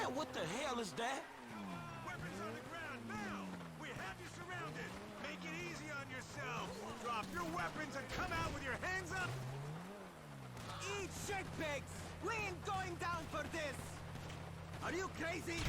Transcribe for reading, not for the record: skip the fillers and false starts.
Man, what the hell is that? Weapons on the ground, now! We have you surrounded! Make it easy on yourself! Drop your weapons and come out with your hands up! Eat shitbags! We ain't going down for this! Are you crazy?